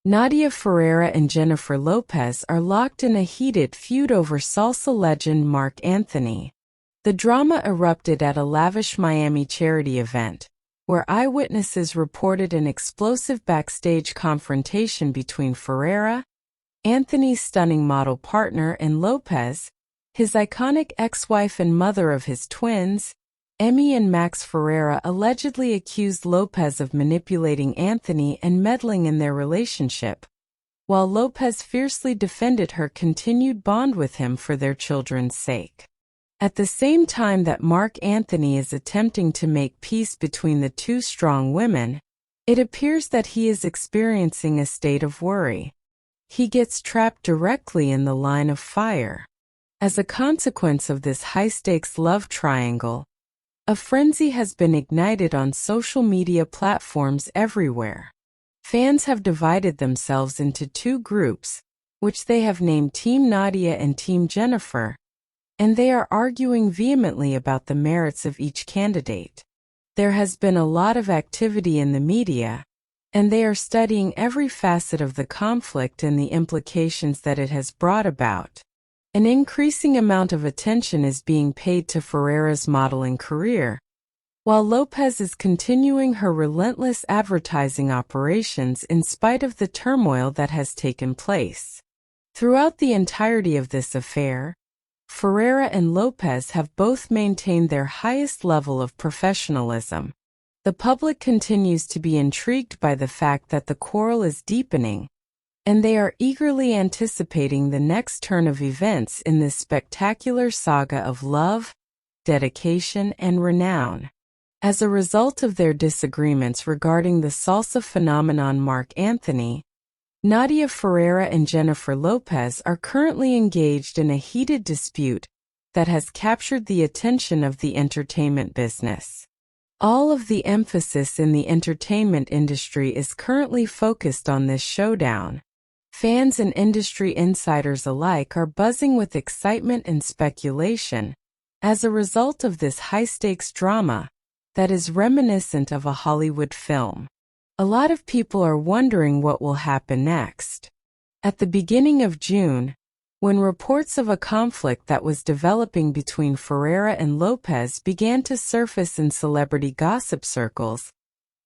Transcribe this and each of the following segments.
Nadia Ferreira and Jennifer Lopez are locked in a heated feud over salsa legend Marc Anthony. The drama erupted at a lavish Miami charity event, where eyewitnesses reported an explosive backstage confrontation between Ferreira, Anthony's stunning model partner, and Lopez, his iconic ex-wife and mother of his twins. Emme and Max Ferreira allegedly accused Lopez of manipulating Anthony and meddling in their relationship, while Lopez fiercely defended her continued bond with him for their children's sake. At the same time that Marc Anthony is attempting to make peace between the two strong women, it appears that he is experiencing a state of worry. He gets trapped directly in the line of fire. As a consequence of this high-stakes love triangle, a frenzy has been ignited on social media platforms everywhere. Fans have divided themselves into two groups, which they have named Team Nadia and Team Jennifer, and they are arguing vehemently about the merits of each candidate. There has been a lot of activity in the media, and they are studying every facet of the conflict and the implications that it has brought about. An increasing amount of attention is being paid to Ferreira's modeling career, while Lopez is continuing her relentless advertising operations in spite of the turmoil that has taken place. Throughout the entirety of this affair, Ferreira and Lopez have both maintained their highest level of professionalism. The public continues to be intrigued by the fact that the quarrel is deepening, and they are eagerly anticipating the next turn of events in this spectacular saga of love, dedication, and renown. As a result of their disagreements regarding the salsa phenomenon Marc Anthony, Nadia Ferreira and Jennifer Lopez are currently engaged in a heated dispute that has captured the attention of the entertainment business. All of the emphasis in the entertainment industry is currently focused on this showdown. Fans and industry insiders alike are buzzing with excitement and speculation as a result of this high-stakes drama that is reminiscent of a Hollywood film. A lot of people are wondering what will happen next. At the beginning of June, when reports of a conflict that was developing between Ferreira and Lopez began to surface in celebrity gossip circles,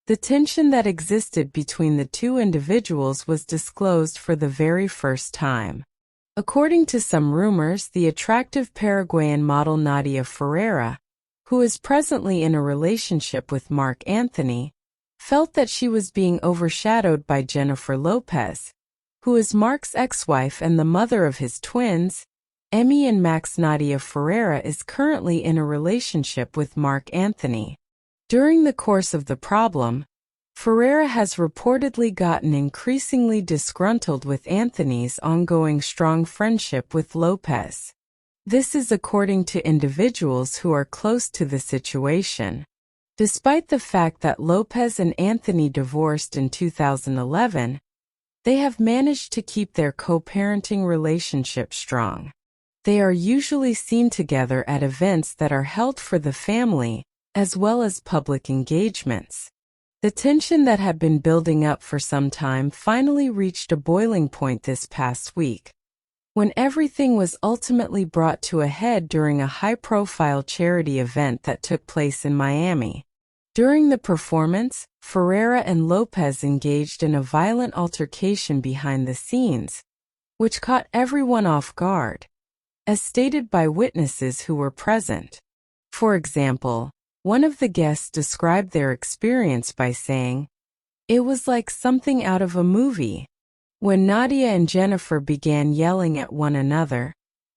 the tension that existed between the two individuals was disclosed for the very first time. According to some rumors, the attractive Paraguayan model Nadia Ferreira, who is presently in a relationship with Marc Anthony, felt that she was being overshadowed by Jennifer Lopez, who is Marc's ex-wife and the mother of his twins. Emme and Max. Nadia Ferreira is currently in a relationship with Marc Anthony. During the course of the problem, Ferreira has reportedly gotten increasingly disgruntled with Anthony's ongoing strong friendship with Lopez. This is according to individuals who are close to the situation. Despite the fact that Lopez and Anthony divorced in 2011, they have managed to keep their co-parenting relationship strong. They are usually seen together at events that are held for the family, as well as public engagements. The tension that had been building up for some time finally reached a boiling point this past week, when everything was ultimately brought to a head during a high-profile charity event that took place in Miami. During the performance, Ferreira and Lopez engaged in a violent altercation behind the scenes, which caught everyone off guard, as stated by witnesses who were present. For example, one of the guests described their experience by saying, "It was like something out of a movie." When Nadia and Jennifer began yelling at one another,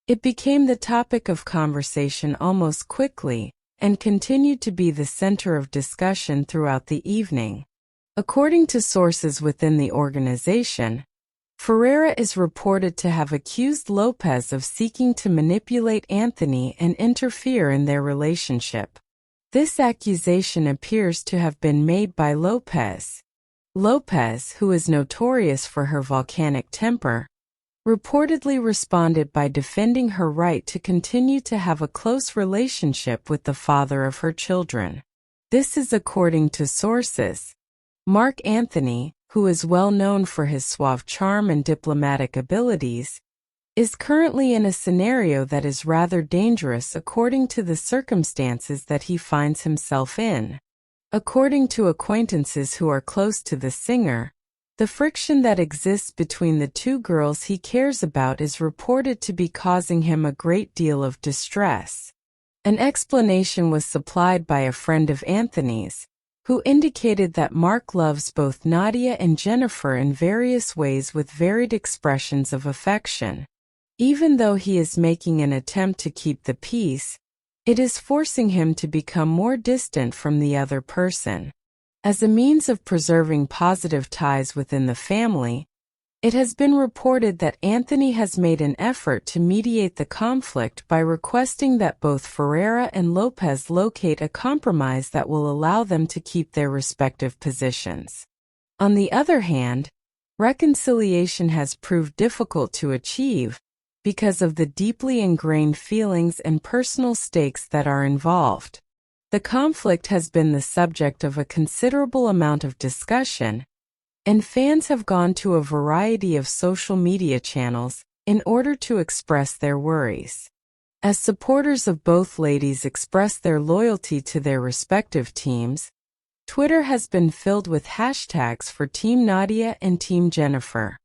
it became the topic of conversation almost quickly and continued to be the center of discussion throughout the evening. According to sources within the organization, Ferreira is reported to have accused Lopez of seeking to manipulate Anthony and interfere in their relationship. This accusation appears to have been made by Lopez. Lopez, who is notorious for her volcanic temper, reportedly responded by defending her right to continue to have a close relationship with the father of her children. This is according to sources. Marc Anthony, who is well known for his suave charm and diplomatic abilities, is currently in a scenario that is rather dangerous according to the circumstances that he finds himself in. According to acquaintances who are close to the singer, the friction that exists between the two girls he cares about is reported to be causing him a great deal of distress. An explanation was supplied by a friend of Anthony's, who indicated that Marc loves both Nadia and Jennifer in various ways with varied expressions of affection. Even though he is making an attempt to keep the peace, it is forcing him to become more distant from the other person. As a means of preserving positive ties within the family, it has been reported that Anthony has made an effort to mediate the conflict by requesting that both Ferreira and Lopez locate a compromise that will allow them to keep their respective positions. On the other hand, reconciliation has proved difficult to achieve because of the deeply ingrained feelings and personal stakes that are involved. The conflict has been the subject of a considerable amount of discussion, and fans have gone to a variety of social media channels in order to express their worries. As supporters of both ladies express their loyalty to their respective teams, Twitter has been filled with hashtags for Team Nadia and Team Jennifer.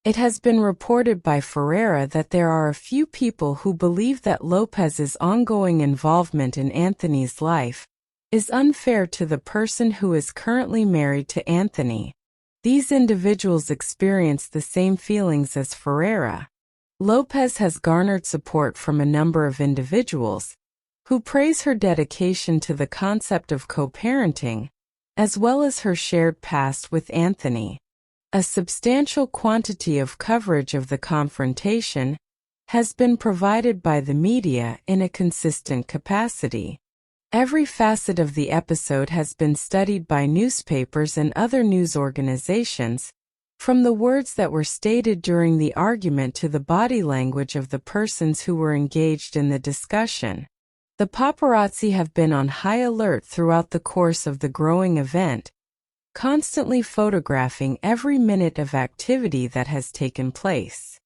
It has been reported by Ferreira that there are a few people who believe that Lopez's ongoing involvement in Anthony's life is unfair to the person who is currently married to Anthony. These individuals experience the same feelings as Ferreira. Lopez has garnered support from a number of individuals who praise her dedication to the concept of co-parenting, as well as her shared past with Anthony. A substantial quantity of coverage of the confrontation has been provided by the media in a consistent capacity. Every facet of the episode has been studied by newspapers and other news organizations, from the words that were stated during the argument to the body language of the persons who were engaged in the discussion. The paparazzi have been on high alert throughout the course of the growing event, constantly photographing every minute of activity that has taken place.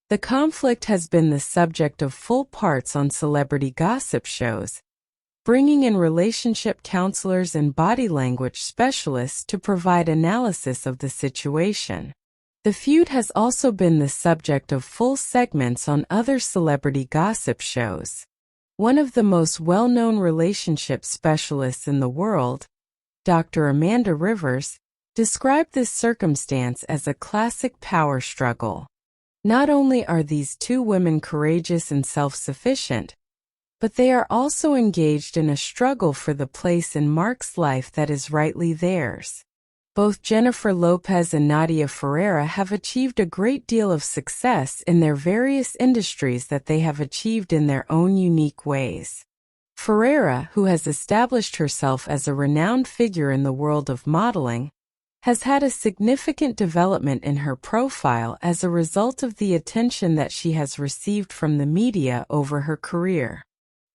The conflict has been the subject of full parts on celebrity gossip shows, bringing in relationship counselors and body language specialists to provide analysis of the situation. The feud has also been the subject of full segments on other celebrity gossip shows. One of the most well-known relationship specialists in the world, Dr. Amanda Rivers, described this circumstance as a classic power struggle. Not only are these two women courageous and self-sufficient, but they are also engaged in a struggle for the place in Marc's life that is rightly theirs. Both Jennifer Lopez and Nadia Ferreira have achieved a great deal of success in their various industries that they have achieved in their own unique ways. Ferreira, who has established herself as a renowned figure in the world of modeling, has had a significant development in her profile as a result of the attention that she has received from the media over her career.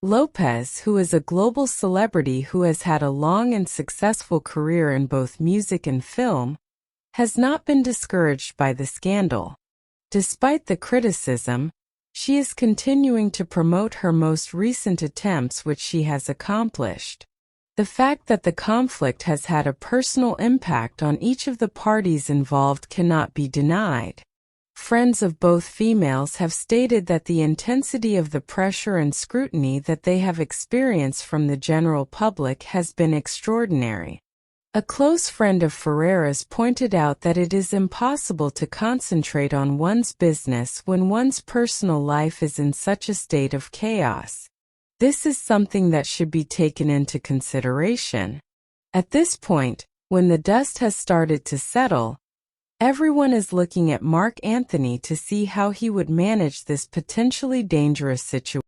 Lopez, who is a global celebrity who has had a long and successful career in both music and film, has not been discouraged by the scandal. Despite the criticism, she is continuing to promote her most recent attempts, which she has accomplished. The fact that the conflict has had a personal impact on each of the parties involved cannot be denied. Friends of both females have stated that the intensity of the pressure and scrutiny that they have experienced from the general public has been extraordinary. A close friend of Ferreira's pointed out that it is impossible to concentrate on one's business when one's personal life is in such a state of chaos. This is something that should be taken into consideration. At this point, when the dust has started to settle, everyone is looking at Marc Anthony to see how he would manage this potentially dangerous situation.